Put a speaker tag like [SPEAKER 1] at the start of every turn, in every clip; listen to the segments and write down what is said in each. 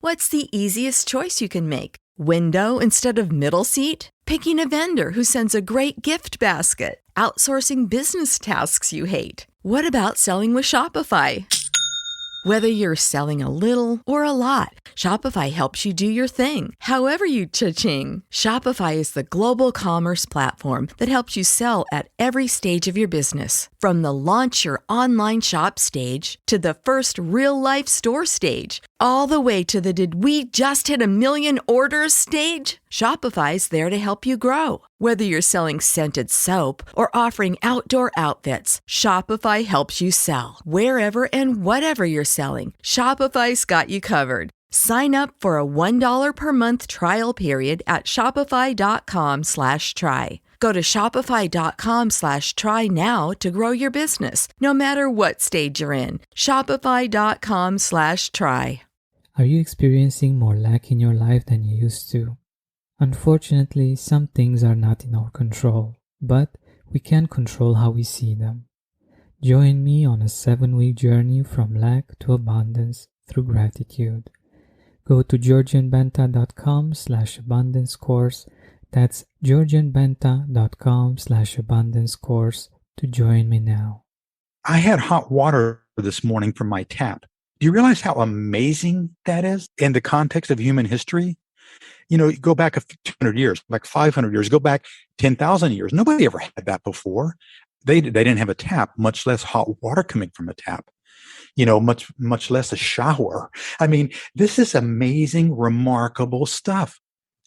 [SPEAKER 1] What's the easiest choice you can make? Window instead of middle seat? Picking a vendor who sends a great gift basket? Outsourcing business tasks you hate? What about selling with Shopify? Whether you're selling a little or a lot, Shopify helps you do your thing, however you cha-ching. Shopify is the global commerce platform that helps you sell at every stage of your business. From the launch your online shop stage to the first real-life store stage, all the way to the did we just hit a million orders stage. Shopify's there to help you grow. Whether you're selling scented soap or offering outdoor outfits, Shopify helps you sell. Wherever and whatever you're selling, Shopify's got you covered. Sign up for a $1 per month trial period at shopify.com/try. Go to shopify.com/try now to grow your business, no matter what stage you're in. Shopify.com/try.
[SPEAKER 2] Are you experiencing more lack in your life than you used to? Unfortunately, some things are not in our control, but we can control how we see them. Join me on a 7-week journey from lack to abundance through gratitude. Go to georgianbenta.com/abundance course. That's georgianbenta.com/abundance course to join me now.
[SPEAKER 3] I had hot water this morning from my tap. Do you realize how amazing that is in the context of human history? You know, you go back 200 years, like 500 years, go back 10,000 years. Nobody ever had that before. They didn't have a tap, much less hot water coming from a tap, you know, much less a shower. I mean, this is amazing, remarkable stuff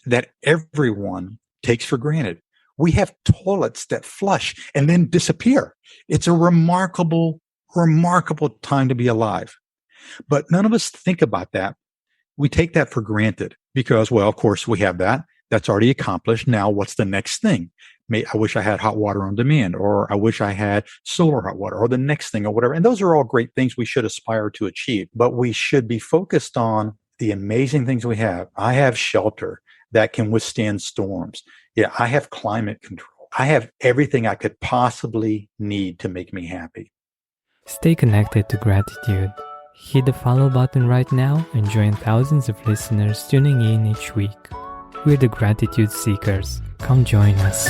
[SPEAKER 3] that everyone takes for granted. We have toilets that flush and then disappear. It's a remarkable time to be alive. But none of us think about that. We take that for granted because, well, of course, we have that. That's already accomplished. Now, what's the next thing? I wish I had hot water on demand, or I wish I had solar hot water, or the next thing, or whatever. And those are all great things we should aspire to achieve. But we should be focused on the amazing things we have. I have shelter that can withstand storms. Yeah, I have climate control. I have everything I could possibly need to make me happy.
[SPEAKER 2] Stay connected to gratitude. Hit the follow button right now and join thousands of listeners tuning in each week. We're the Gratitude Seekers. Come join us.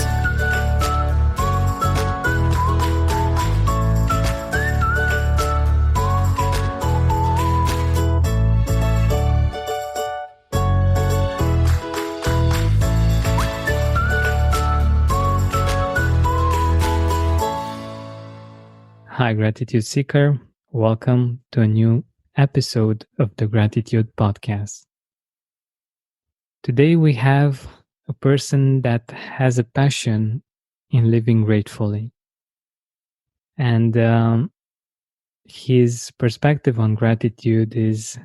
[SPEAKER 2] Hi, Gratitude Seeker. Welcome to a new episode of the Gratitude Podcast. Today we have a person that has a passion in living gratefully. And his perspective on gratitude is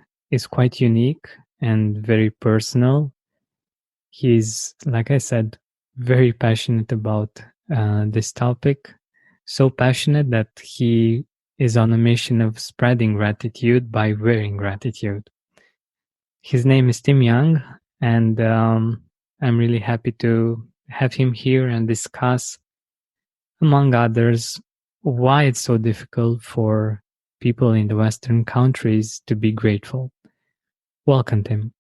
[SPEAKER 2] quite unique and very personal. He's, like I said, very passionate about this topic. So passionate that he is on a mission of spreading gratitude by wearing gratitude. His name is Tim Young, and I'm really happy to have him here and discuss, among others, why it's so difficult for people in the Western countries to be grateful. Welcome, Tim.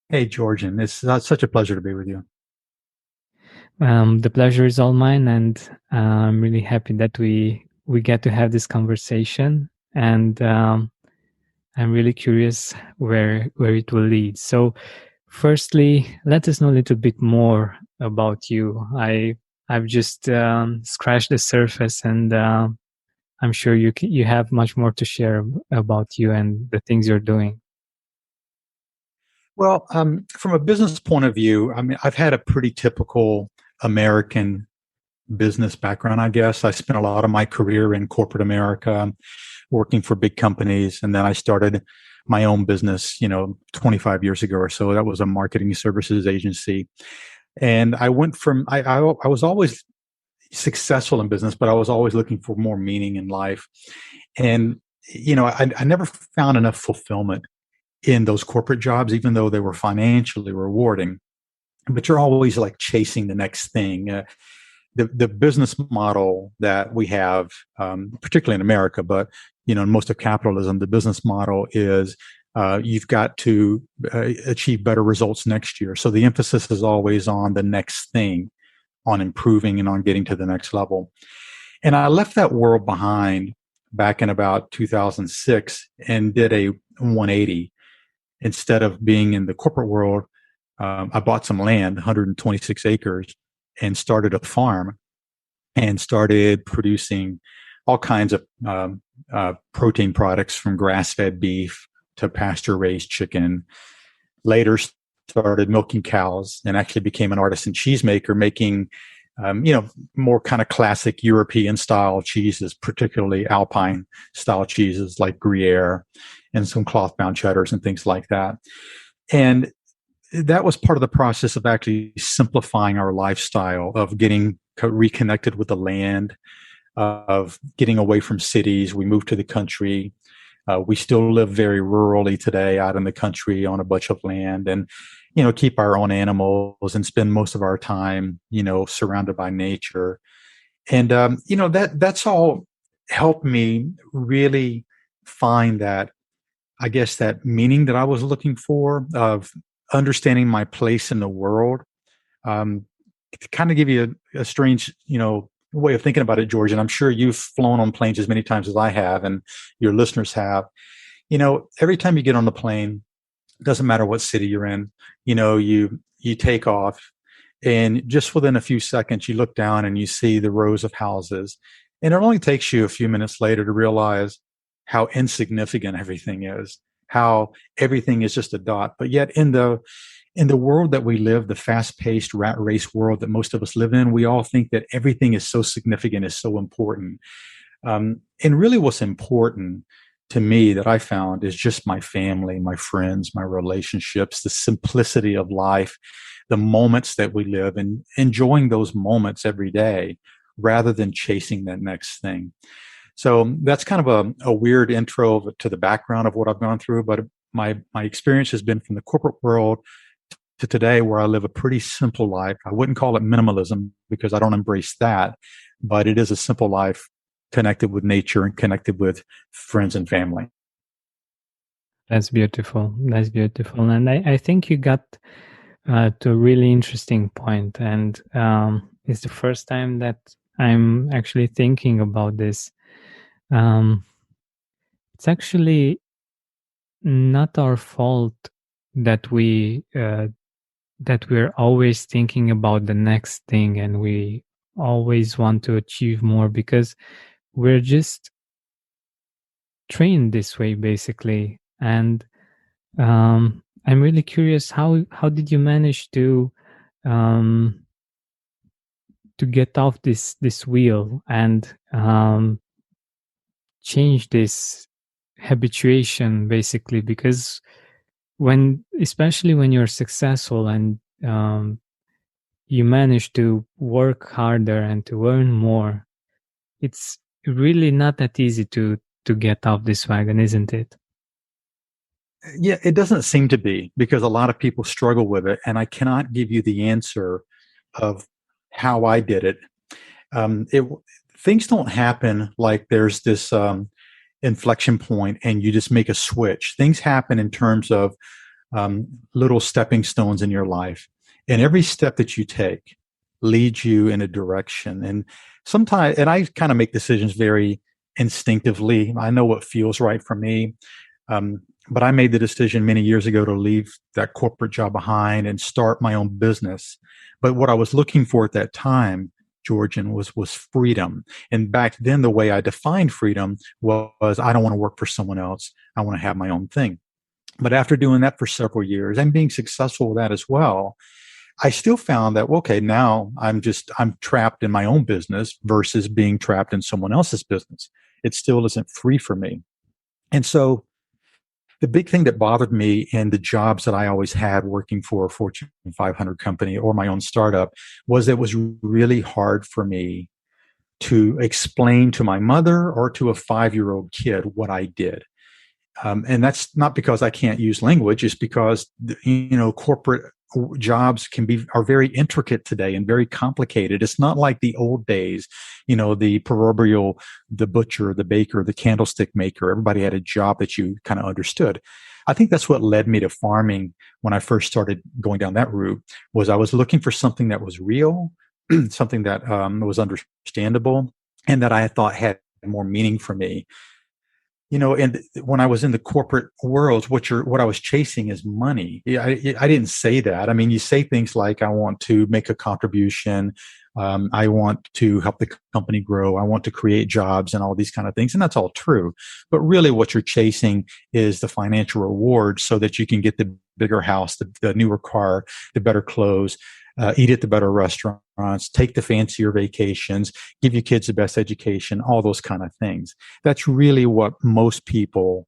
[SPEAKER 3] Hey, Georgian. It's such a pleasure to be with you.
[SPEAKER 2] The pleasure is all mine, and I'm really happy that we get to have this conversation, and I'm really curious where it will lead. So firstly, let us know a little bit more about you. I've just scratched the surface, and I'm sure you have much more to share about you and the things you're doing.
[SPEAKER 3] Well, from a business point of view, I mean, I've had a pretty typical American business background, I guess. I spent a lot of my career in corporate America, working for big companies. And then I started my own business, 25 years ago or so. That was a marketing services agency. And I went from, I was always successful in business, but I was always looking for more meaning in life. And, I never found enough fulfillment in those corporate jobs, even though they were financially rewarding. But you're always like chasing the next thing. The business model that we have, particularly in America, but in most of capitalism, the business model is you've got to achieve better results next year. So the emphasis is always on the next thing, on improving and on getting to the next level. And I left that world behind back in about 2006 and did a 180. Instead of being in the corporate world, I bought some land, 126 acres, and started a farm and started producing all kinds of protein products, from grass-fed beef to pasture-raised chicken. Later started milking cows and actually became an artisan cheesemaker, making more kind of classic European style cheeses, particularly Alpine style cheeses like Gruyere and some cloth bound cheddars and things like that. And that was part of the process of actually simplifying our lifestyle, of getting reconnected with the land, of getting away from cities. We moved to the country. We still live very rurally today, out in the country on a bunch of land, and keep our own animals and spend most of our time, surrounded by nature. And that's all helped me really find that, I guess, that meaning that I was looking for, of understanding my place in the world. To kind of give you a strange, way of thinking about it, George, and I'm sure you've flown on planes as many times as I have, and your listeners have. Every time you get on the plane, doesn't matter what city you're in, you take off, and just within a few seconds, you look down and you see the rows of houses. And it only takes you a few minutes later to realize how insignificant everything is, how everything is just a dot. But yet in the world that we live, the fast-paced rat race world that most of us live in, we all think that everything is so significant, is so important. And really what's important to me that I found is just my family, my friends, my relationships, the simplicity of life, the moments that we live, and enjoying those moments every day rather than chasing that next thing. So that's kind of a weird intro to the background of what I've gone through, but my experience has been from the corporate world to today, where I live a pretty simple life. I wouldn't call it minimalism because I don't embrace that, but it is a simple life, connected with nature and connected with friends and family.
[SPEAKER 2] That's beautiful. That's beautiful. And I think you got to a really interesting point. And it's the first time that I'm actually thinking about this. It's actually not our fault that we're always thinking about the next thing, and we always want to achieve more, because we're just trained this way, basically. And I'm really curious, how did you manage to get off this wheel and change this habituation, basically? Because especially when you're successful and you manage to work harder and to earn more, it's really not that easy to get off this wagon, isn't it?
[SPEAKER 3] Yeah, it doesn't seem to be, because a lot of people struggle with it, and I cannot give you the answer of how I did it. Things don't happen like there's this inflection point and you just make a switch. Things happen in terms of little stepping stones in your life, and every step that you take leads you in a direction. And sometimes, and I kind of make decisions very instinctively. I know what feels right for me. But I made the decision many years ago to leave that corporate job behind and start my own business. But what I was looking for at that time, Georgian, was freedom. And back then, the way I defined freedom was I don't want to work for someone else. I want to have my own thing. But after doing that for several years and being successful with that as well, I still found that, okay, now I'm trapped in my own business versus being trapped in someone else's business. It still isn't free for me. And so the big thing that bothered me in the jobs that I always had working for a Fortune 500 company or my own startup was that it was really hard for me to explain to my mother or to a 5-year-old kid what I did. And that's not because I can't use language. It's because, corporate jobs are very intricate today and very complicated. It's not like the old days, the proverbial, the butcher, the baker, the candlestick maker. Everybody had a job that you kind of understood. I think that's what led me to farming when I first started going down that route. Was I was looking for something that was real, something that was understandable, and that I thought had more meaning for me. And when I was in the corporate world, what I was chasing is money. Yeah, I didn't say that. I mean, you say things like, I want to make a contribution. I want to help the company grow. I want to create jobs and all these kind of things. And that's all true. But really what you're chasing is the financial reward so that you can get the bigger house, the newer car, the better clothes, eat at the better restaurants, take the fancier vacations, give your kids the best education, all those kind of things. That's really what most people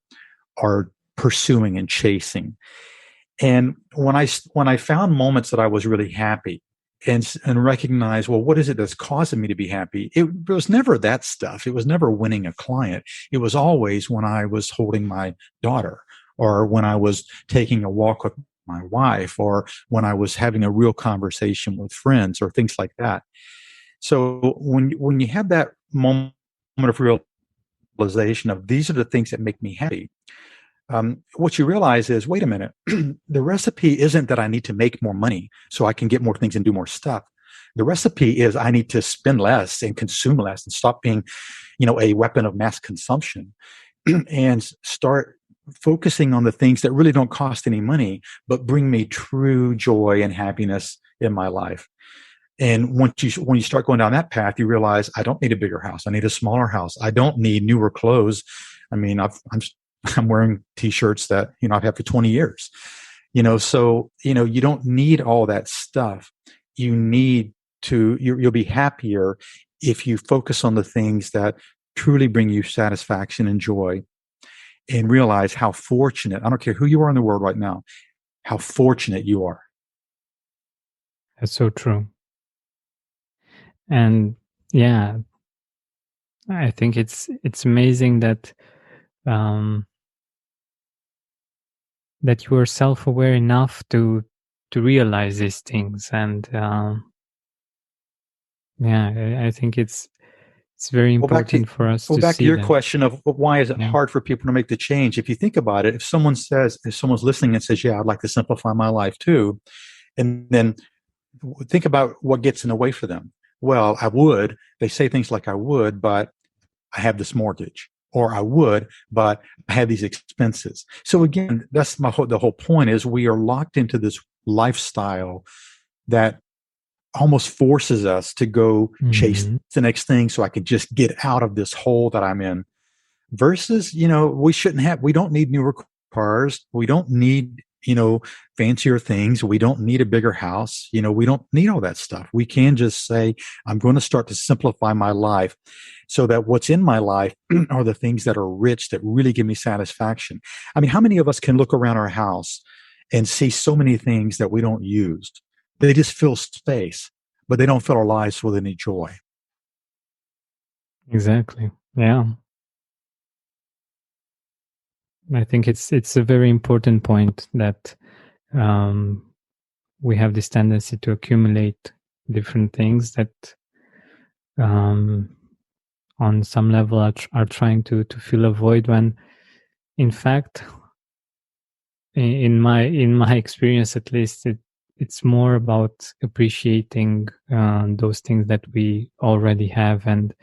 [SPEAKER 3] are pursuing and chasing. And when I found moments that I was really happy and recognized, well, what is it that's causing me to be happy? It was never that stuff. It was never winning a client. It was always when I was holding my daughter, or when I was taking a walk with my wife, or when I was having a real conversation with friends, or things like that. So when you have that moment of realization of, these are the things that make me happy, what you realize is, wait a minute, the recipe isn't that I need to make more money so I can get more things and do more stuff. The recipe is I need to spend less and consume less and stop being, a weapon of mass consumption and start focusing on the things that really don't cost any money, but bring me true joy and happiness in my life. And when you start going down that path, you realize, I don't need a bigger house. I need a smaller house. I don't need newer clothes. I mean, I'm wearing t-shirts that, I've had for 20 years, so, you don't need all that stuff. You'll be happier if you focus on the things that truly bring you satisfaction and joy, and realize how fortunate, I don't care who you are in the world right now, how fortunate you are.
[SPEAKER 2] That's so true. And yeah, I think it's amazing that that you are self-aware enough to realize these things. And I think it's very important for us to
[SPEAKER 3] back
[SPEAKER 2] see
[SPEAKER 3] to your
[SPEAKER 2] that.
[SPEAKER 3] question of why is it hard for people to make the change? If you think about it, if someone's listening and says, yeah, I'd like to simplify my life too, and then think about what gets in the way for them. Well, they say things like, I would, but I have this mortgage, or I would, but I have these expenses. So again, that's the whole point is, we are locked into this lifestyle that almost forces us to go chase the next thing so I can just get out of this hole that I'm in. Versus, we don't need newer cars. We don't need, fancier things. We don't need a bigger house. We don't need all that stuff. We can just say, I'm going to start to simplify my life so that what's in my life are the things that are rich, that really give me satisfaction. I mean, how many of us can look around our house and see so many things that we don't use? They just fill space, but they don't fill our lives with any joy.
[SPEAKER 2] Exactly. Yeah. I think it's a very important point that we have this tendency to accumulate different things that on some level are trying to fill a void, when in fact, in my experience at least, it's more about appreciating those things that we already have, and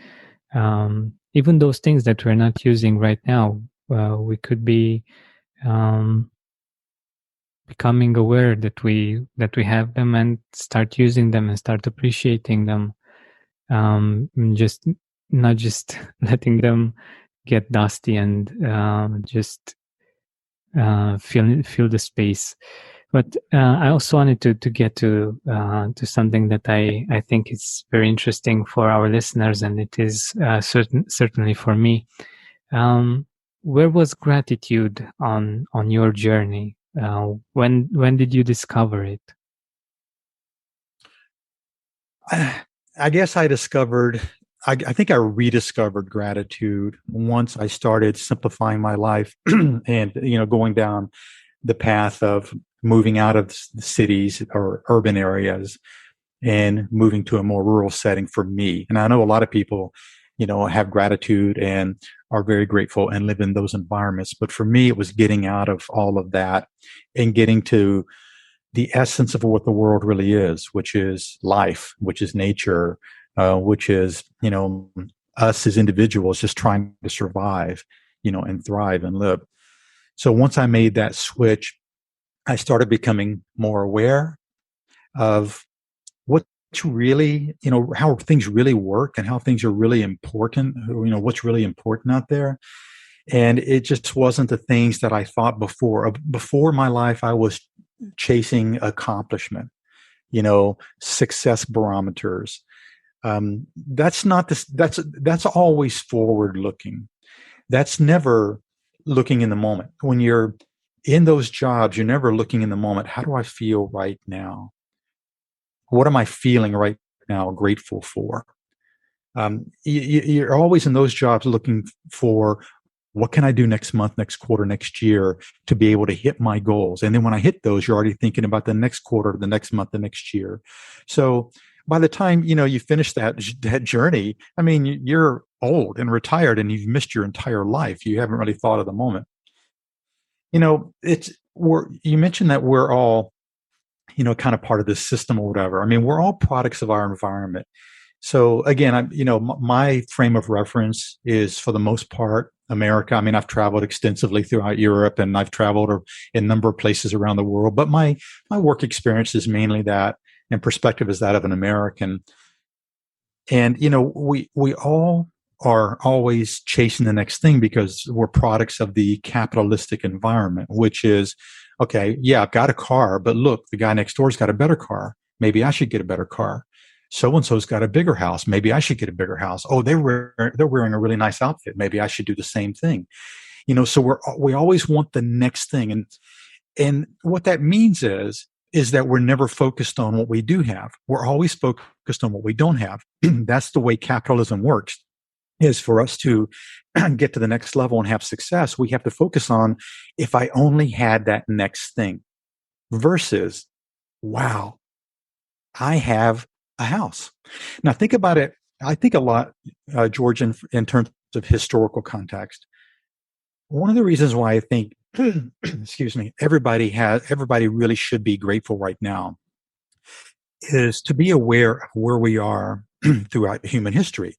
[SPEAKER 2] even those things that we're not using right now. We could be becoming aware that we have them, and start using them and start appreciating them. Just not just letting them get dusty and just fill the space. But I also wanted to get to something that I think is very interesting for our listeners, and it is certainly for me. Where was gratitude on your journey? When did you discover it?
[SPEAKER 3] I guess I think I rediscovered gratitude once I started simplifying my life and, going down the path of moving out of the cities or urban areas and moving to a more rural setting for me. And I know a lot of people, have gratitude and are very grateful and live in those environments. But for me, it was getting out of all of that and getting to the essence of what the world really is, which is life, which is nature, which is, us as individuals just trying to survive, and thrive and live. So once I made that switch, I started becoming more aware of what's really, how things really work and how things are really important, what's really important out there. And it just wasn't the things that I thought before. Before my life, I was chasing accomplishment, success barometers. That's not this, that's always forward looking. That's never looking in the moment. When you're in those jobs, you're never looking in the moment. How do I feel right now? What am I feeling right now grateful for? You're always in those jobs looking for what can I do next month, next quarter, next year to be able to hit my goals. And then when I hit those, you're already thinking about the next quarter, the next month, the next year. So by the time, you finish that journey, I mean, you're old and retired and you've missed your entire life. You haven't really thought of the moment. You mentioned that we're all, kind of part of this system or whatever. I mean, we're all products of our environment. So again, my frame of reference is for the most part America. I mean, I've traveled extensively throughout Europe and I've traveled in a number of places around the world, but my work experience is mainly that, and perspective is that of an American. And, we all are always chasing the next thing because we're products of the capitalistic environment, which is, okay, yeah, I've got a car, but look, the guy next door's got a better car. Maybe I should get a better car. So-and-so's got a bigger house. Maybe I should get a bigger house. Oh, they're wearing a really nice outfit. Maybe I should do the same thing. So we always want the next thing. And what that means is that we're never focused on what we do have. We're always focused on what we don't have. That's the way capitalism works, is for us to get to the next level and have success, we have to focus on if I only had that next thing versus, wow, I have a house. Now think about it. I think a lot, George, in terms of historical context. One of the reasons why I think, excuse me, everybody really should be grateful right now is to be aware of where we are throughout human history.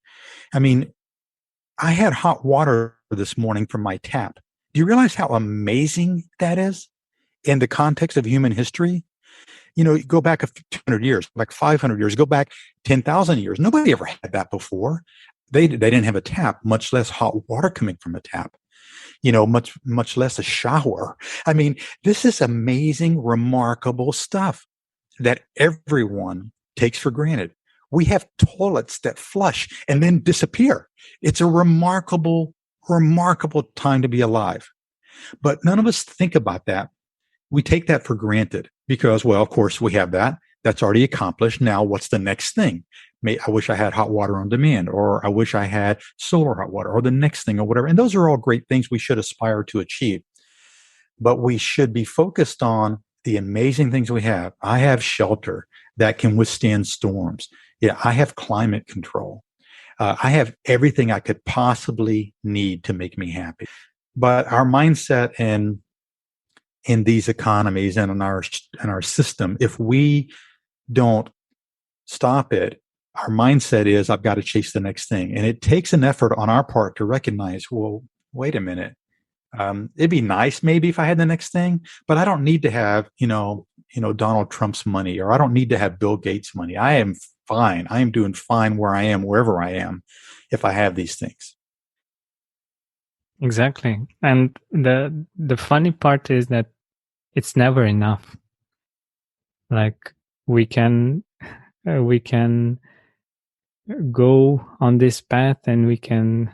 [SPEAKER 3] I mean, I had hot water this morning from my tap. Do you realize how amazing that is in the context of human history? You go back 200 years, like 500 years, go back 10,000 years. Nobody ever had that before. They didn't have a tap, much less hot water coming from a tap, much less a shower. I mean, this is amazing, remarkable stuff that everyone takes for granted. We have toilets that flush and then disappear. It's a remarkable, remarkable time to be alive. But none of us think about that. We take that for granted because, well, of course we have that. That's already accomplished. Now what's the next thing? I wish I had hot water on demand, or I wish I had solar hot water, or the next thing, or whatever. And those are all great things we should aspire to achieve. But we should be focused on the amazing things we have. I have shelter that can withstand storms. Yeah, I have climate control. I have everything I could possibly need to make me happy. But our mindset in these economies and in our system, if we don't stop it, our mindset is, I've got to chase the next thing. And it takes an effort on our part to recognize, well, wait a minute. It'd be nice maybe if I had the next thing, but I don't need to have, Donald Trump's money, or I don't need to have Bill Gates' money. I am fine. I am doing fine where I am, wherever I am, if I have these things.
[SPEAKER 2] Exactly. And the funny part is that it's never enough. Like we can go on this path and we can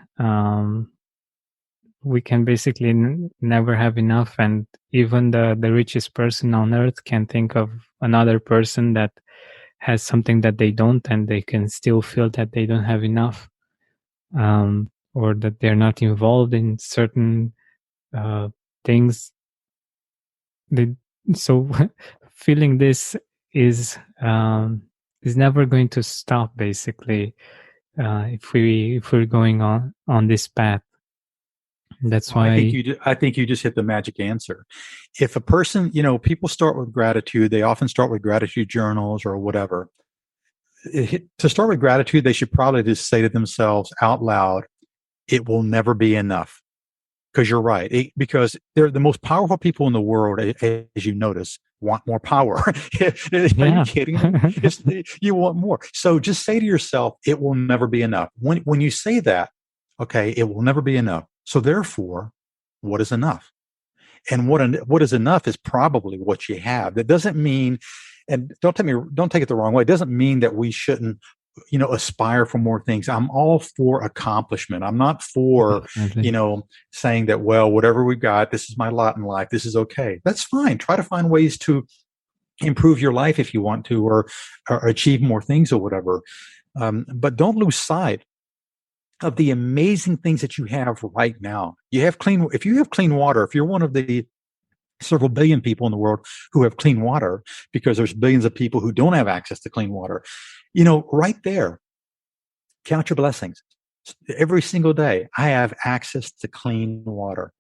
[SPEAKER 2] basically never have enough. And even the richest person on earth can think of another person that has something that they don't, and they can still feel that they don't have enough, or that they're not involved in certain things. So feeling this is never going to stop, basically. if we're going on this path. That's
[SPEAKER 3] Well,
[SPEAKER 2] why.
[SPEAKER 3] I think you just hit the magic answer. If a person, people start with gratitude. They often start with gratitude journals or whatever. To start with gratitude, they should probably just say to themselves out loud, "It will never be enough." Because you're right. Because they're the most powerful people in the world, as you notice, want more power. Are you
[SPEAKER 2] Yeah.
[SPEAKER 3] kidding me? You want more. So just say to yourself, "It will never be enough." When you say that, okay, it will never be enough. So therefore, what is enough? And what is enough is probably what you have. That doesn't mean, and don't take it the wrong way. It doesn't mean that we shouldn't, aspire for more things. I'm all for accomplishment. I'm not for,
[SPEAKER 2] Definitely.
[SPEAKER 3] saying that, well, whatever we've got, this is my lot in life. This is okay. That's fine. Try to find ways to improve your life if you want to, or achieve more things or whatever. But don't lose sight of the amazing things that you have right now. If you have clean water, if you're one of the several billion people in the world who have clean water, because there's billions of people who don't have access to clean water, right there, count your blessings. Every single day, I have access to clean water.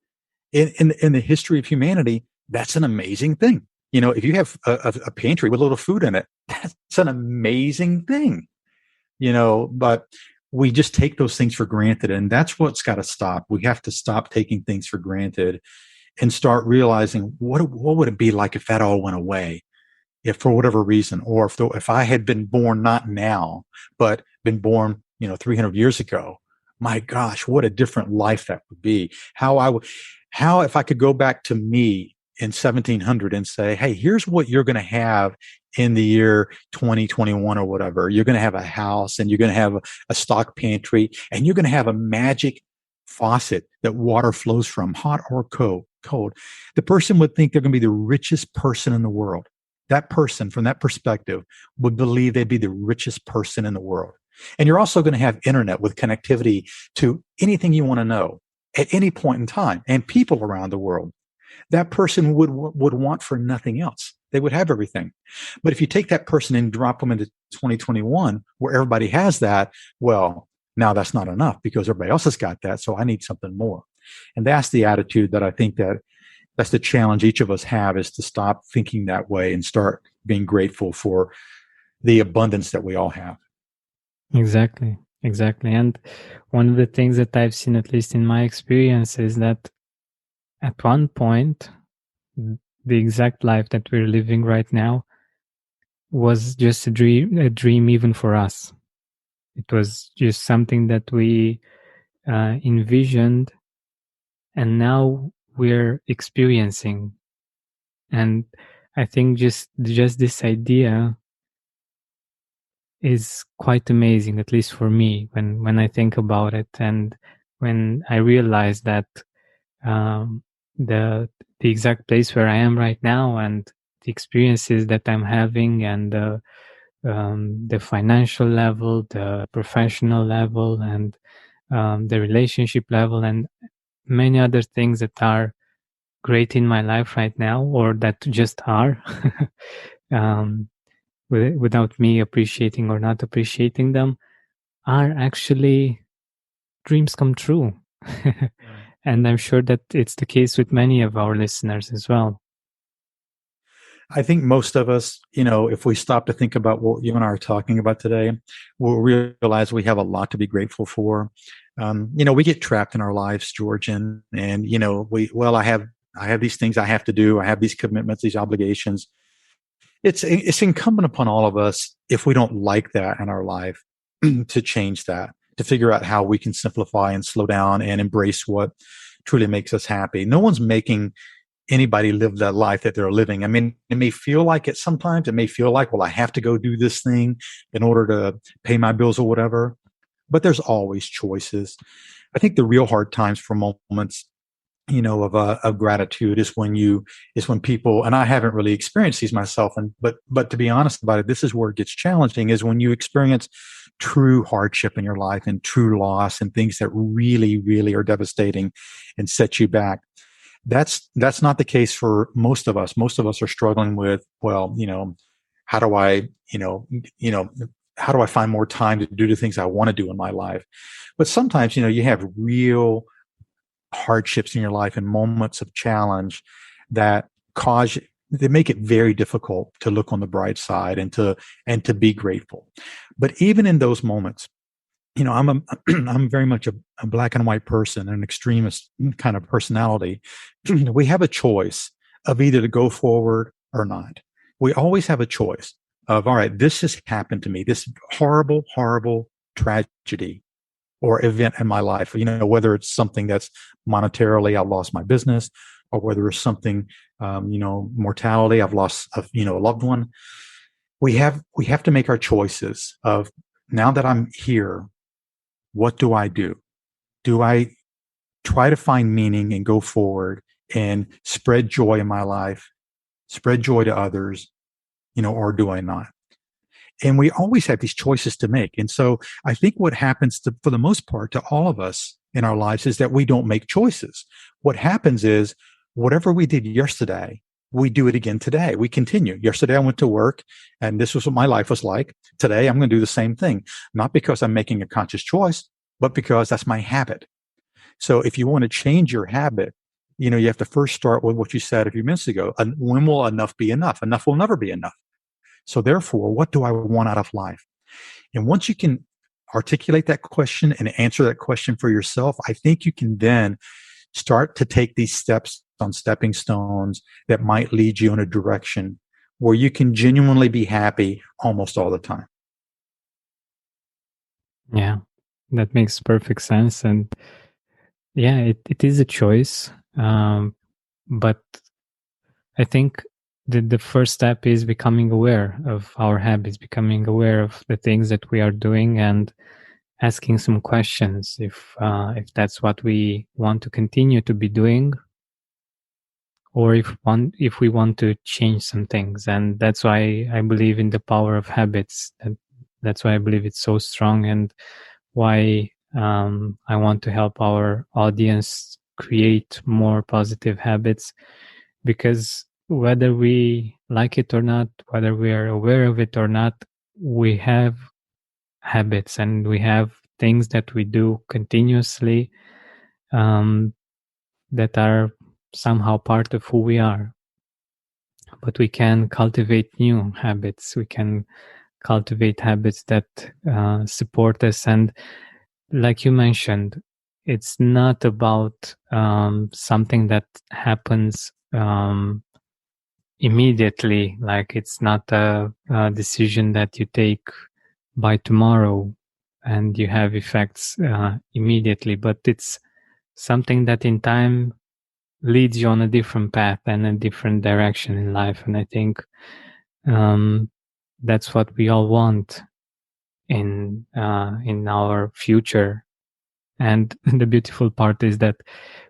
[SPEAKER 3] In the history of humanity, that's an amazing thing. If you have a pantry with a little food in it, that's an amazing thing. But we just take those things for granted, and that's what's got to stop. We have to stop taking things for granted and start realizing what would it be like if that all went away, if for whatever reason, or if I had been born not now, but been born 300 years ago. My gosh, what a different life that would be. How if I could go back to me in 1700 and say, hey, here's what you're going to have in the year 2021 or whatever. You're going to have a house, and you're going to have a stock pantry, and you're going to have a magic faucet that water flows from, hot or cold. The person would think they're going to be the richest person in the world. That person, from that perspective, would believe they'd be the richest person in the world. And you're also going to have internet with connectivity to anything you want to know at any point in time, and people around the world. That person would want for nothing else. They would have everything. But if you take that person and drop them into 2021, where everybody has that, well, now that's not enough because everybody else has got that. So I need something more. And that's the attitude that I think that's the challenge each of us have, is to stop thinking that way and start being grateful for the abundance that we all have.
[SPEAKER 2] Exactly. And one of the things that I've seen, at least in my experience, is that at one point, the exact life that we're living right now was just a dream even for us. It was just something that we envisioned, and now we're experiencing. And I think just this idea is quite amazing, at least for me, when I think about it, and when I realize that um, the exact place where I am right now, and the experiences that I'm having, and the financial level, the professional level, and the relationship level, and many other things that are great in my life right now, or that just are, um, without me appreciating or not appreciating them, are actually dreams come true. And I'm sure that it's the case with many of our listeners as well.
[SPEAKER 3] I think most of us, if we stop to think about what you and I are talking about today, we'll realize we have a lot to be grateful for. We get trapped in our lives, George, and I have these things I have to do. I have these commitments, these obligations. It's incumbent upon all of us, if we don't like that in our life, to change that, to figure out how we can simplify and slow down and embrace what truly makes us happy. No one's making anybody live that life that they're living. I mean, it may feel like it sometimes. It may feel like, well, I have to go do this thing in order to pay my bills or whatever. But there's always choices. I think the real hard times for moments, of gratitude is when people, and I haven't really experienced these myself, but to be honest about it, this is where it gets challenging, is when you experience true hardship in your life and true loss and things that really, really are devastating and set you back. That's not the case for most of us. Most of us are struggling with, well, how do I, how do I find more time to do the things I want to do in my life? But sometimes, you have real hardships in your life and moments of challenge that they make it very difficult to look on the bright side and to be grateful. But even in those moments, I'm very much a black and white person, an extremist kind of personality. We have a choice of either to go forward or not. We always have a choice of, all right, this has happened to me, this horrible, horrible tragedy or event in my life, whether it's something that's monetarily, I've lost my business, or whether it's something, mortality, I've lost, a loved one. We have to make our choices of, now that I'm here, what do I do? Do I try to find meaning and go forward and spread joy in my life, spread joy to others, or do I not? And we always have these choices to make. And so I think what happens for the most part to all of us in our lives is that we don't make choices. What happens is whatever we did yesterday, we do it again today. We continue. Yesterday I went to work and this was what my life was like. Today I'm going to do the same thing, not because I'm making a conscious choice, but because that's my habit. So if you want to change your habit, you have to first start with what you said a few minutes ago. When will enough be enough? Enough will never be enough. So therefore, what do I want out of life? And once you can articulate that question and answer that question for yourself, I think you can then start to take these steps on stepping stones that might lead you in a direction where you can genuinely be happy almost all the time.
[SPEAKER 2] Yeah, that makes perfect sense. And yeah, it is a choice. But I think the first step is becoming aware of our habits, becoming aware of the things that we are doing, and asking some questions if that's what we want to continue to be doing, or if we want to change some things. And that's why I believe in the power of habits. That's why I believe it's so strong, and why I want to help our audience create more positive habits. Because whether we like it or not, whether we are aware of it or not, we have habits and we have things that we do continuously that are somehow part of who we are. But we can cultivate new habits. We can cultivate habits that support us. And like you mentioned, it's not about something that happens immediately. Like, it's not a decision that you take by tomorrow and you have effects immediately, but it's something that in time leads you on a different path and a different direction in life. And I think that's what we all want in our future. And the beautiful part is that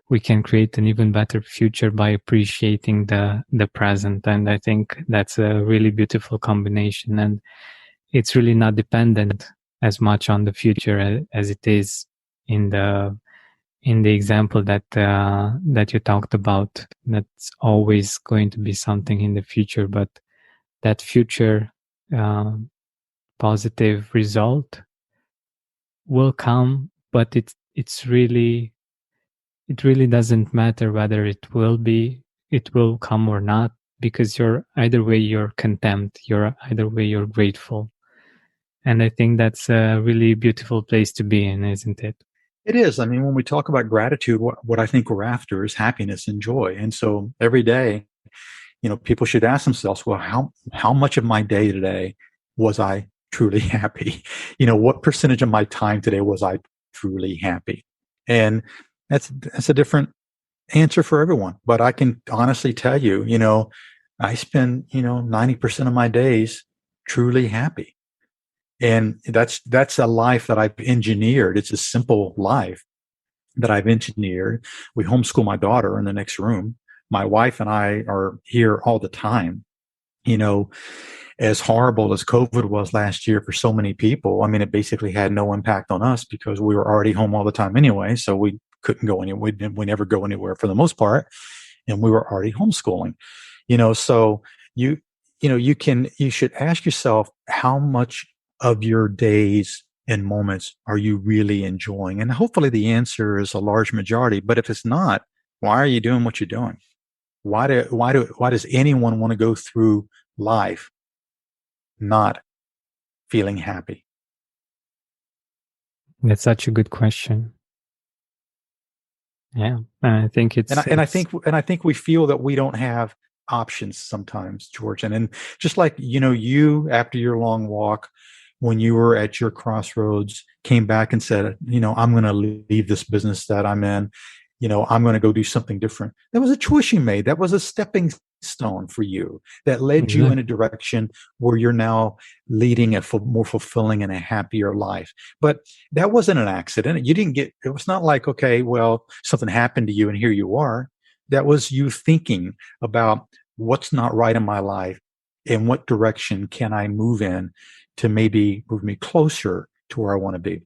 [SPEAKER 2] we can create an even better future by appreciating the present. And I think that's a really beautiful combination. And it's really not dependent as much on the future as it is in the example that you talked about. That's always going to be something in the future, but that future positive result will come. But it really doesn't matter whether it will come or not, because either way you're content, either way you're grateful. And I think that's a really beautiful place to be in, isn't it?
[SPEAKER 3] It is. I mean, when we talk about gratitude, what I think we're after is happiness and joy. And so every day, people should ask themselves, well, how much of my day today was I truly happy? What percentage of my time today was I truly happy? And that's a different answer for everyone. But I can honestly tell you, I spend, 90% of my days truly happy. And that's a life that I've engineered. It's a simple life that I've engineered. We homeschool my daughter in the next room. My wife and I are here all the time. As horrible as COVID was last year for so many people, I mean, it basically had no impact on us because we were already home all the time anyway. So we couldn't go anywhere. We never go anywhere for the most part. And we were already homeschooling, so you should ask yourself, how much of your days and moments are you really enjoying? And hopefully the answer is a large majority. But if it's not, why are you doing what you're doing? Why does anyone want to go through life not feeling happy?
[SPEAKER 2] That's such a good question. Yeah, I think
[SPEAKER 3] And I think we feel that we don't have options sometimes, George. And just like, you after your long walk, when you were at your crossroads, came back and said, I'm going to leave this business that I'm in. I'm going to go do something different. That was a choice you made. That was a stepping stone for you that led you in a direction where you're now leading a more fulfilling and a happier life. But that wasn't an accident. It was not like, okay, well, something happened to you and here you are. That was you thinking about what's not right in my life and what direction can I move in to maybe move me closer to where I want to be.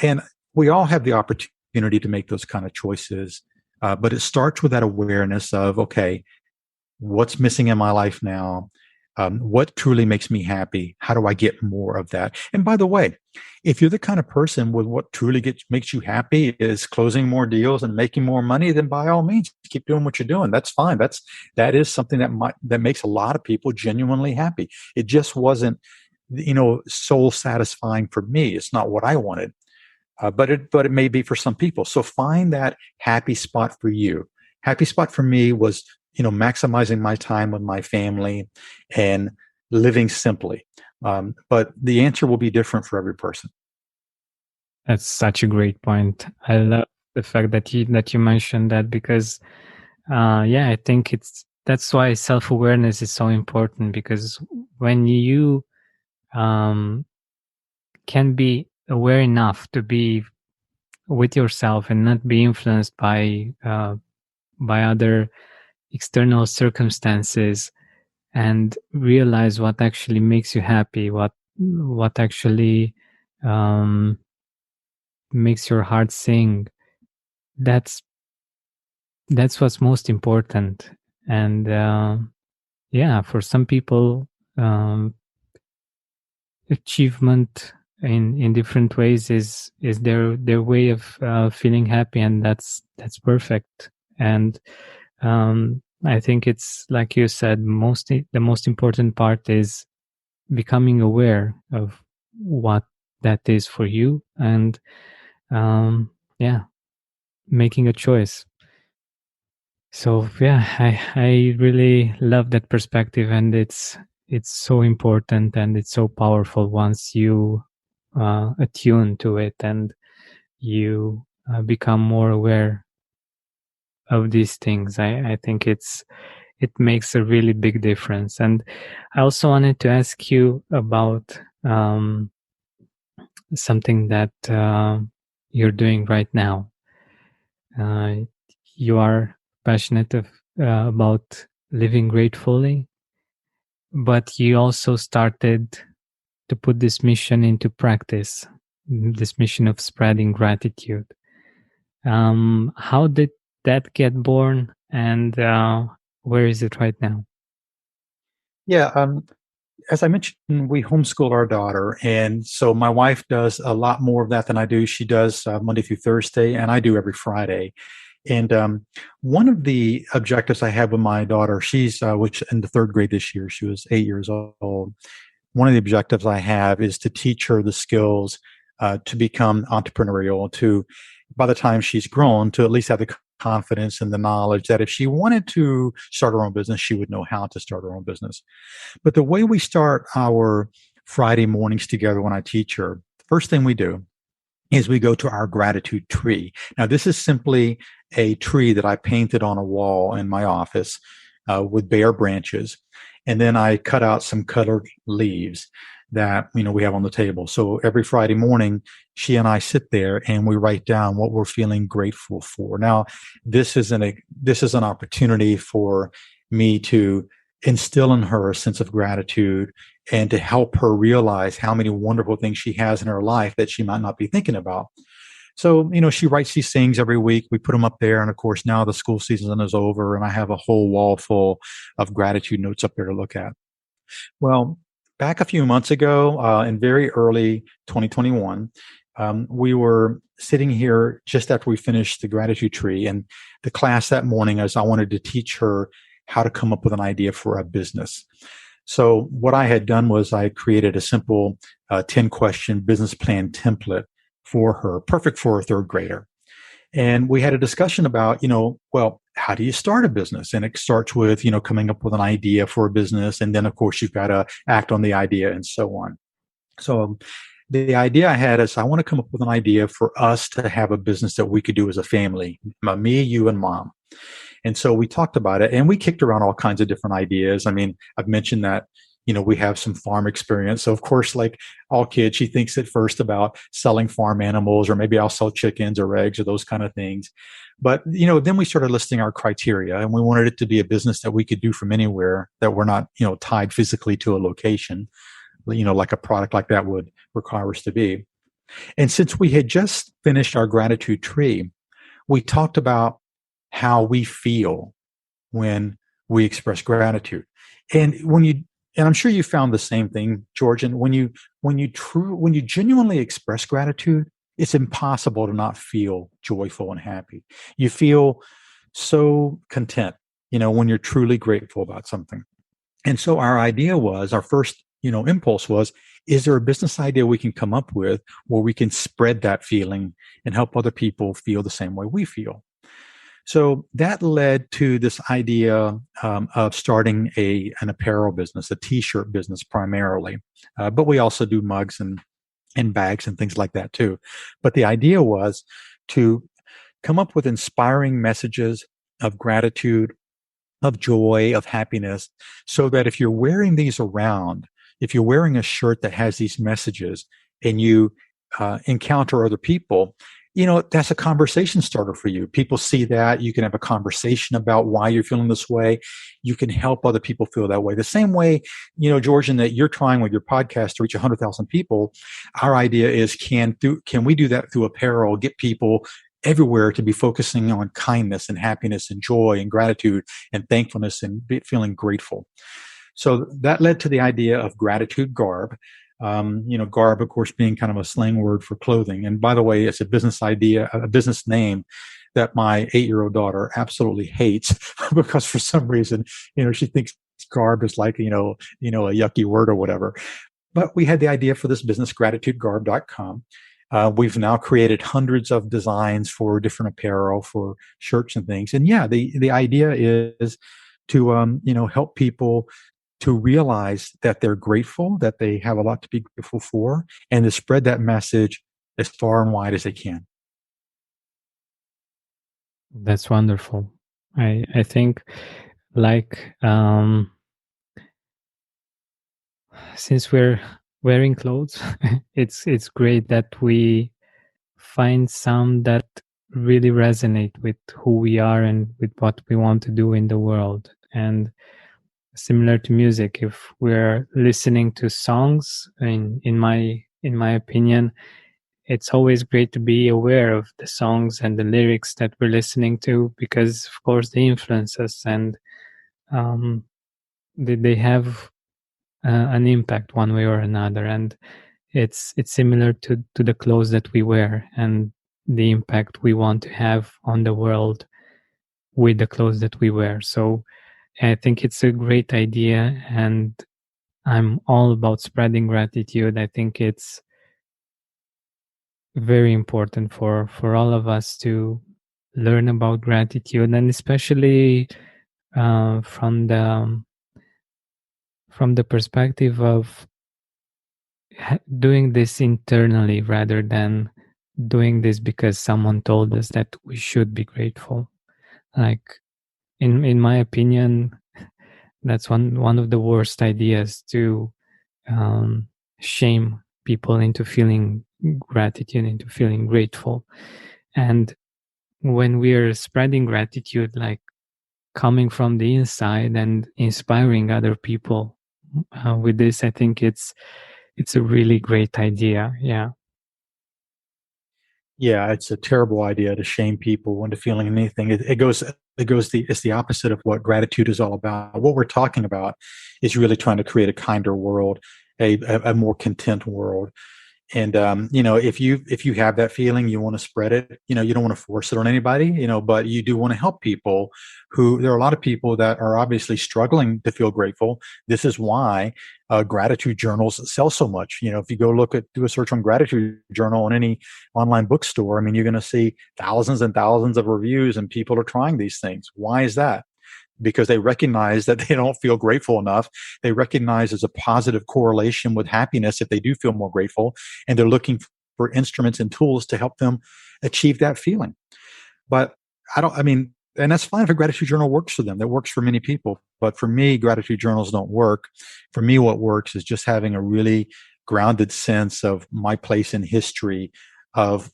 [SPEAKER 3] And we all have the opportunity to make those kind of choices. But it starts with that awareness of, okay, what's missing in my life now? What truly makes me happy? How do I get more of that? And by the way, if you're the kind of person with what truly makes you happy is closing more deals and making more money, then by all means, keep doing what you're doing. That's fine. That is something that makes a lot of people genuinely happy. It just wasn't, soul satisfying for me. It's not what I wanted, but it may be for some people. So find that happy spot for you. Happy spot for me was, maximizing my time with my family and living simply. But the answer will be different for every person.
[SPEAKER 2] That's such a great point. I love the fact that you mentioned that because, I think that's why self-awareness is so important, because when you can be aware enough to be with yourself and not be influenced by other external circumstances, and realize what actually makes you happy, what actually makes your heart sing. That's what's most important. And for some people, achievement in different ways is their way of feeling happy, and that's perfect. And I think it's like you said, the most important part is becoming aware of what that is for you, and making a choice. So I really love that perspective, and it's so important and it's so powerful once you attune to it and you become more aware of these things. I think it makes a really big difference. And I also wanted to ask you about something that you're doing right now. You are passionate about living gratefully, but you also started to put this mission into practice, this mission of spreading gratitude. How did that get born, and where is it right now?
[SPEAKER 3] Yeah. As I mentioned, we homeschool our daughter. And so my wife does a lot more of that than I do. She does Monday through Thursday, and I do every Friday. And one of the objectives I have with my daughter, she's which in the third grade this year, she was 8 years old. One of the objectives I have is to teach her the skills to become entrepreneurial, to, by the time she's grown, to at least have the confidence and the knowledge that if she wanted to start her own business, she would know how to start her own business. But the way we start our Friday mornings together when I teach her, the first thing we do is we go to our gratitude tree. Now, this is simply a tree that I painted on a wall in my office with bare branches. And then I cut out some colored leaves that, we have on the table. So every Friday morning, she and I sit there and we write down what we're feeling grateful for. Now, this is an opportunity for me to instill in her a sense of gratitude and to help her realize how many wonderful things she has in her life that she might not be thinking about. So, she writes these things every week. We put them up there. And of course, now the school season is over and I have a whole wall full of gratitude notes up there to look at. Well, back a few months ago, in very early 2021, we were sitting here just after we finished the gratitude tree, and the class that morning, as I wanted to teach her how to come up with an idea for a business. So what I had done was I created a simple 10-question business plan template for her, perfect for a third grader. And we had a discussion about, well, how do you start a business? And it starts with, coming up with an idea for a business. And then, of course, you've got to act on the idea and so on. So the idea I had is I want to come up with an idea for us to have a business that we could do as a family, me, you, and mom. And so we talked about it and we kicked around all kinds of different ideas. I mean, I've mentioned that, we have some farm experience. So of course, like all kids, she thinks at first about selling farm animals, or maybe I'll sell chickens or eggs or those kind of things. But, then we started listing our criteria, and we wanted it to be a business that we could do from anywhere, that we're not, tied physically to a location, like a product like that would require us to be. And since we had just finished our gratitude tree, we talked about how we feel when we express gratitude. And and I'm sure you found the same thing, Georgian, when you genuinely express gratitude, it's impossible to not feel joyful and happy. You feel so content, when you're truly grateful about something. And so our first, impulse was, is there a business idea we can come up with where we can spread that feeling and help other people feel the same way we feel? So that led to this idea of starting an apparel business, a t-shirt business primarily. But we also do mugs and bags and things like that too. But the idea was to come up with inspiring messages of gratitude, of joy, of happiness, so that if you're wearing these around, if you're wearing a shirt that has these messages and you encounter other people, that's a conversation starter for you. People see that. You can have a conversation about why you're feeling this way. You can help other people feel that way. The same way, Georgian, that you're trying with your podcast to reach 100,000 people. Our idea is, can we do that through apparel, get people everywhere to be focusing on kindness and happiness and joy and gratitude and thankfulness and feeling grateful. So that led to the idea of Gratitude Garb. Garb, of course, being kind of a slang word for clothing. And by the way, it's a business idea, a business name that my 8-year-old daughter absolutely hates because for some reason, she thinks garb is like, a yucky word or whatever. But we had the idea for this business, gratitudegarb.com. We've now created hundreds of designs for different apparel, for shirts and things. And yeah, the idea is to, help people to realize that they're grateful, that they have a lot to be grateful for, and to spread that message as far and wide as they can.
[SPEAKER 2] That's wonderful. I think, like, since we're wearing clothes, it's great that we find some that really resonate with who we are and with what we want to do in the world. And similar to music, if we're listening to songs, in my opinion, it's always great to be aware of the songs and the lyrics that we're listening to, because of course they influence us, and they have an impact one way or another. And it's similar to the clothes that we wear and the impact we want to have on the world with the clothes that we wear. So I think it's a great idea, and I'm all about spreading gratitude. I think it's very important for all of us to learn about gratitude, and especially from the perspective of doing this internally rather than doing this because someone told us that we should be grateful. Like, in my opinion, that's one of the worst ideas, to shame people into feeling gratitude, into feeling grateful. And when we're spreading gratitude, like coming from the inside and inspiring other people with this, I think it's a really great idea. Yeah.
[SPEAKER 3] Yeah, it's a terrible idea to shame people into feeling anything. It's the opposite of what gratitude is all about. What we're talking about is really trying to create a kinder world a more content world. And if you have that feeling, you want to spread it. You don't want to force it on anybody. But you do want to help people. There are a lot of people that are obviously struggling to feel grateful. This is why gratitude journals sell so much. If you go do a search on gratitude journal on any online bookstore, I mean, you're going to see thousands and thousands of reviews, and people are trying these things. Why is that? Because they recognize that they don't feel grateful enough. They recognize there's a positive correlation with happiness if they do feel more grateful, and they're looking for instruments and tools to help them achieve that feeling. But and that's fine if a gratitude journal works for them. That works for many people. But for me, gratitude journals don't work. For me, what works is just having a really grounded sense of my place in history, of,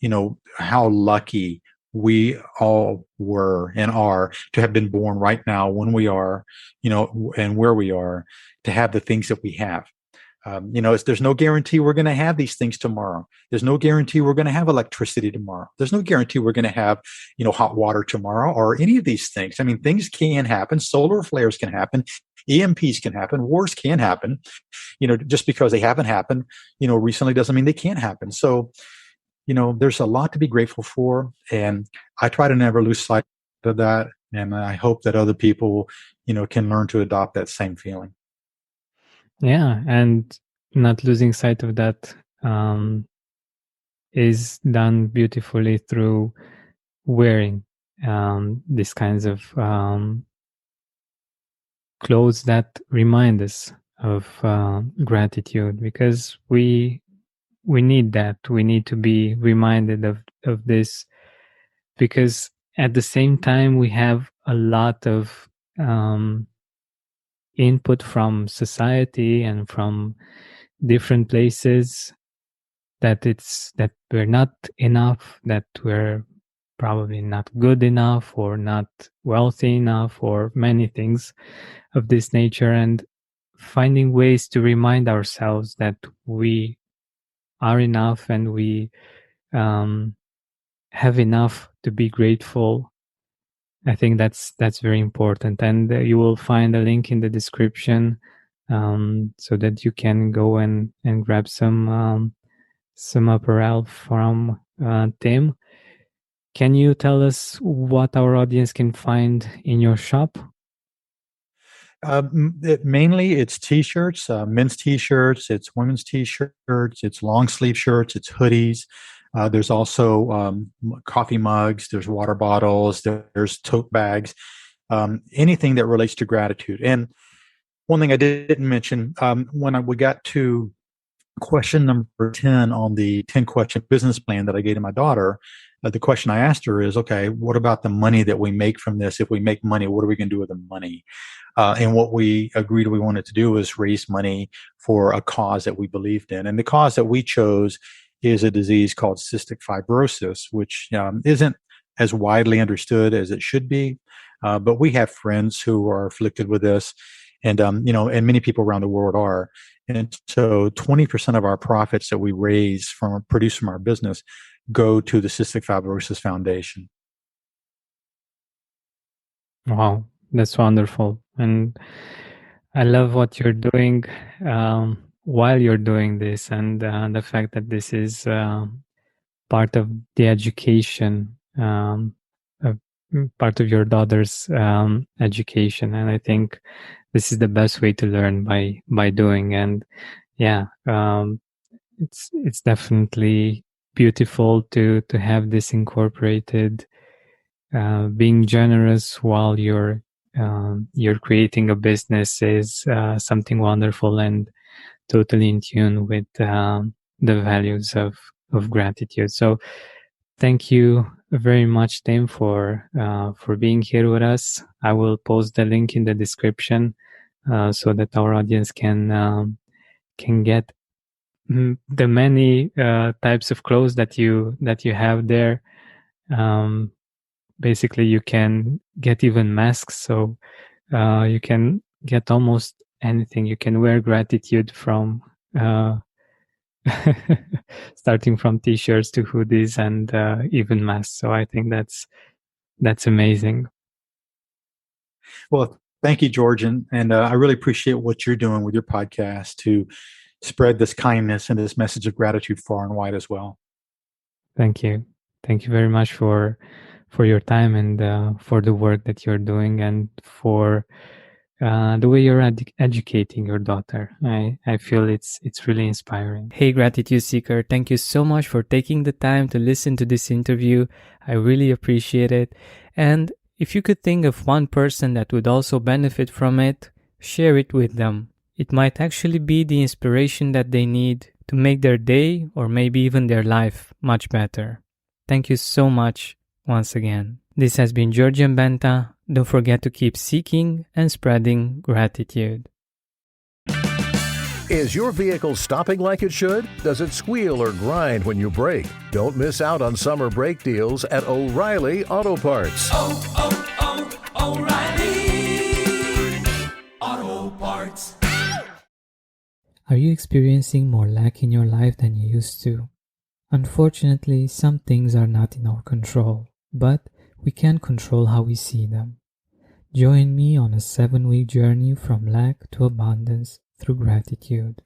[SPEAKER 3] how lucky we all were and are to have been born right now when we are, and where we are, to have the things that we have. There's no guarantee we're going to have these things tomorrow. There's no guarantee we're going to have electricity tomorrow. There's no guarantee we're going to have, hot water tomorrow or any of these things. I mean, things can happen. Solar flares can happen. EMPs can happen. Wars can happen. Just because they haven't happened, recently doesn't mean they can't happen. So, there's a lot to be grateful for. And I try to never lose sight of that. And I hope that other people, can learn to adopt that same feeling.
[SPEAKER 2] Yeah, and not losing sight of that is done beautifully through wearing these kinds of clothes that remind us of gratitude, because we need that. We need to be reminded of this, because at the same time we have a lot of input from society and from different places that we're not enough, that we're probably not good enough or not wealthy enough, or many things of this nature, and finding ways to remind ourselves that we are enough and we have enough to be grateful. I think that's very important, and you will find a link in the description so that you can go and grab some apparel from Tim. Can you tell us what our audience can find in your shop?
[SPEAKER 3] Mainly it's t-shirts, men's t-shirts, it's women's t-shirts, it's long sleeve shirts, it's hoodies. There's also coffee mugs, there's water bottles, there's tote bags, anything that relates to gratitude. And one thing I didn't mention, when we got to question number 10 on the 10-question business plan that I gave to my daughter, the question I asked her is, okay, what about the money that we make from this? If we make money, what are we going to do with the money? And what we agreed we wanted to do was raise money for a cause that we believed in. And the cause that we chose is a disease called cystic fibrosis, which isn't as widely understood as it should be. But we have friends who are afflicted with this, and and many people around the world are. And so 20% of our profits that we produce from our business go to the Cystic Fibrosis Foundation.
[SPEAKER 2] Wow, that's wonderful. And I love what you're doing while you're doing this, and the fact that this is part of the education, part of your daughter's education. And I think this is the best way to learn, by doing. And yeah, it's definitely beautiful to have this incorporated. Being generous while you're creating a business is something wonderful and totally in tune with the values of gratitude. So thank you very much, Tim, for being here with us. I will post the link in the description so that our audience can get the many types of clothes that you have there. Basically, you can get even masks, so you can get almost anything. You can wear gratitude from starting from t-shirts to hoodies and even masks. So I think that's amazing.
[SPEAKER 3] Well, thank you, George, and I really appreciate what you're doing with your podcast to spread this kindness and this message of gratitude far and wide as well.
[SPEAKER 2] Thank you. Thank you very much for your time and for the work that you're doing and for the way you're educating your daughter. I feel it's really inspiring. Hey, Gratitude Seeker, thank you so much for taking the time to listen to this interview. I really appreciate it. And if you could think of one person that would also benefit from it, share it with them. It might actually be the inspiration that they need to make their day or maybe even their life much better. Thank you so much once again. This has been Georgian Benta. Don't forget to keep seeking and spreading gratitude.
[SPEAKER 4] Is your vehicle stopping like it should? Does it squeal or grind when you brake? Don't miss out on summer brake deals at O'Reilly Auto Parts.
[SPEAKER 5] O'Reilly Auto Parts.
[SPEAKER 2] Are you experiencing more lack in your life than you used to? Unfortunately, some things are not in our control, but we can control how we see them. Join me on a 7-week journey from lack to abundance through gratitude.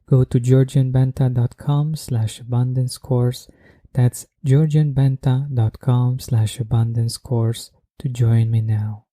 [SPEAKER 2] Go to georgianbenta.com/abundance course. That's georgianbenta.com/abundance course to join me now.